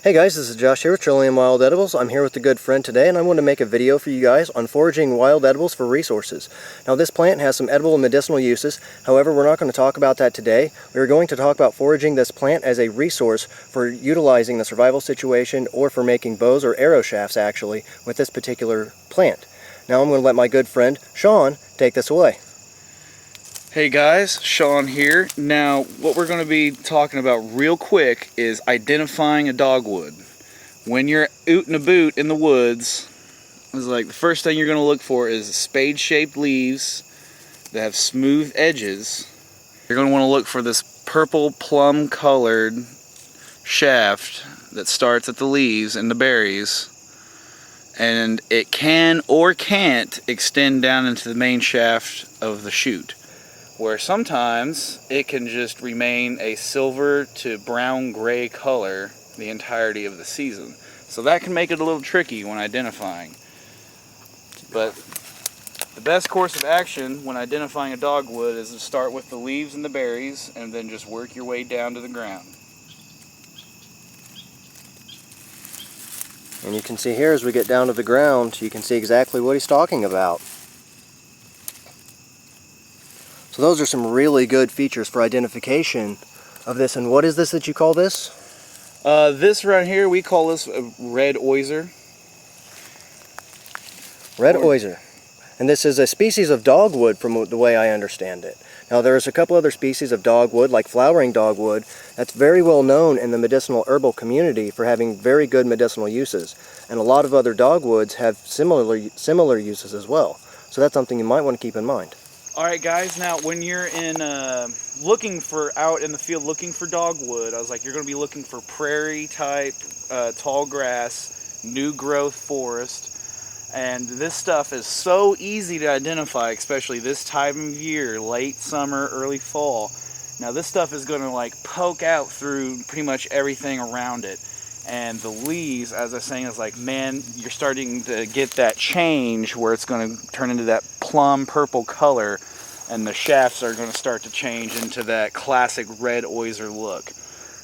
Hey guys, this is Josh here with Trillium Wild Edibles. I'm here with a good friend today, and I want to make a video for you guys on foraging wild edibles for resources. Now this plant has some edible and medicinal uses, however we're not going to talk about that today. We're going to talk about foraging this plant as a resource for utilizing the survival situation or for making bows or arrow shafts actually with this particular plant. Now I'm going to let my good friend Sean take this away. Hey guys, Sean here. Now, what we're going to be talking about real quick is identifying a dogwood. When you're out and about in the woods, it's like the first thing you're going to look for is spade-shaped leaves that have smooth edges. You're going to want to look for this purple plum-colored shaft that starts at the leaves and the berries, and it can or can't extend down into the main shaft of the shoot, where sometimes it can just remain a silver to brown gray color the entirety of the season. So that can make it a little tricky when identifying. But the best course of action when identifying a dogwood is to start with the leaves and the berries and then just work your way down to the ground. And you can see here as we get down to the ground, you can see exactly what he's talking about. So those are some really good features for identification of this. And what is this that you call this? This right here, we call this a red osier. Red osier. And this is a species of dogwood from the way I understand it. Now there's a couple other species of dogwood, like flowering dogwood, that's very well known in the medicinal herbal community for having very good medicinal uses. And a lot of other dogwoods have similar uses as well. So that's something you might want to keep in mind. Alright guys, now when you're in out in the field looking for dogwood, I was like, you're going to be looking for prairie type, tall grass, new growth forest, and this stuff is so easy to identify, especially this time of year, late summer, early fall. Now this stuff is going to like poke out through pretty much everything around it. And the leaves, as I was saying, is like, man, you're starting to get that change where it's going to turn into that plum purple color, and the shafts are going to start to change into that classic red osier look.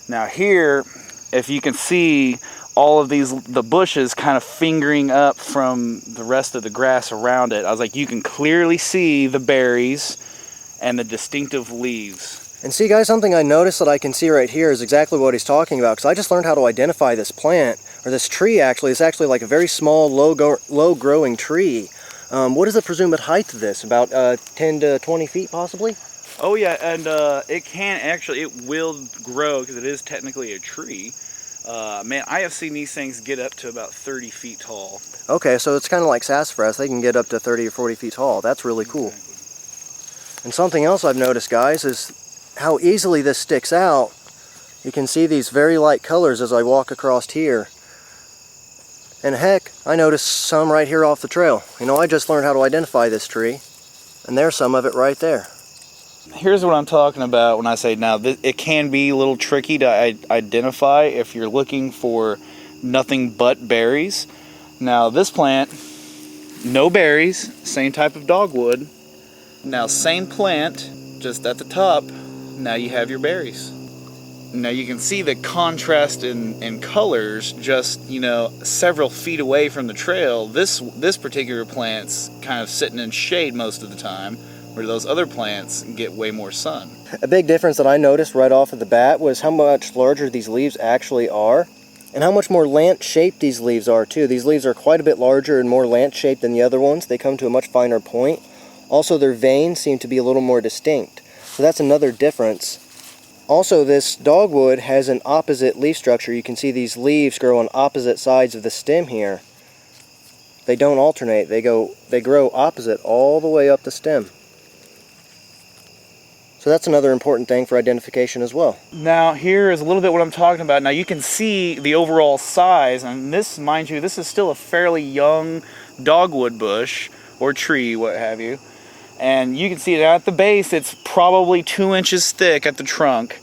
Now here, if you can see all of the bushes kind of fingering up from the rest of the grass around it, I was like, you can clearly see the berries and the distinctive leaves. And see guys, something I noticed that I can see right here is exactly what he's talking about, because I just learned how to identify this plant, or this tree actually. It's actually like a very small, low-growing tree. What is the presumed height of this? About 10 to 20 feet possibly? Oh yeah, and it will grow because it is technically a tree. Man, I have seen these things get up to about 30 feet tall. Okay, so it's kind of like sassafras. They can get up to 30 or 40 feet tall. That's really cool. Exactly. And something else I've noticed, guys, is how easily this sticks out. You can see these very light colors as I walk across here. And heck, I noticed some right here off the trail. You know, I just learned how to identify this tree, and there's some of it right there. Here's what I'm talking about when I say now, it can be a little tricky to identify if you're looking for nothing but berries. Now this plant, no berries, same type of dogwood. Now same plant, just at the top, now you have your berries. Now you can see the contrast in colors just, you know, several feet away from the trail. This particular plant's kind of sitting in shade most of the time, where those other plants get way more sun. A big difference that I noticed right off of the bat was how much larger these leaves actually are, and how much more lance-shaped these leaves are too. These leaves are quite a bit larger and more lance-shaped than the other ones. They come to a much finer point. Also, their veins seem to be a little more distinct. So that's another difference. Also, this dogwood has an opposite leaf structure. You can see these leaves grow on opposite sides of the stem here. They don't alternate. They grow opposite all the way up the stem. So that's another important thing for identification as well. Now here is a little bit what I'm talking about. Now you can see the overall size, and this, mind you, this is still a fairly young dogwood bush or tree, what have you. And you can see it at the base, it's probably 2 inches thick at the trunk,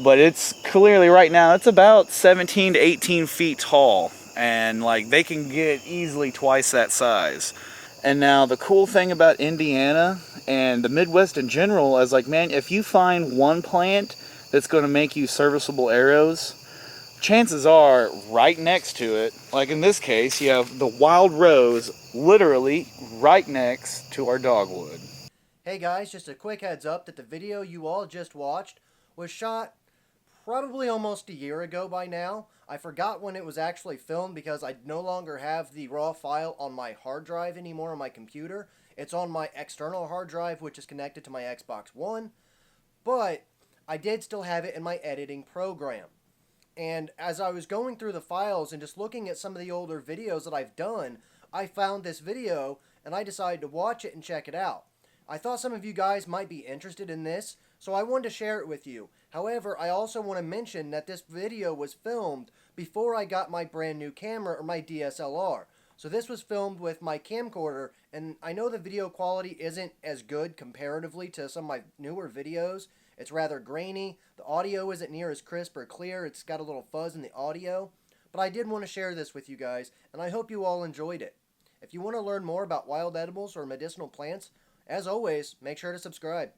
but it's clearly right now, it's about 17 to 18 feet tall. And like they can get easily twice that size. And now the cool thing about Indiana and the Midwest in general is like, man, if you find one plant that's going to make you serviceable arrows, chances are right next to it, like in this case, you have the wild rose literally right next to our dogwood. Hey guys, just a quick heads up that the video you all just watched was shot probably almost a year ago by now. I forgot when it was actually filmed because I no longer have the raw file on my hard drive anymore on my computer. It's on my external hard drive, which is connected to my Xbox One, but I did still have it in my editing program. And as I was going through the files and just looking at some of the older videos that I've done, I found this video and I decided to watch it and check it out. I thought some of you guys might be interested in this, so I wanted to share it with you. However, I also want to mention that this video was filmed before I got my brand new camera or my DSLR. So this was filmed with my camcorder, and I know the video quality isn't as good comparatively to some of my newer videos. It's rather grainy. The audio isn't near as crisp or clear. It's got a little fuzz in the audio. But I did want to share this with you guys, and I hope you all enjoyed it. If you want to learn more about wild edibles or medicinal plants, as always, make sure to subscribe.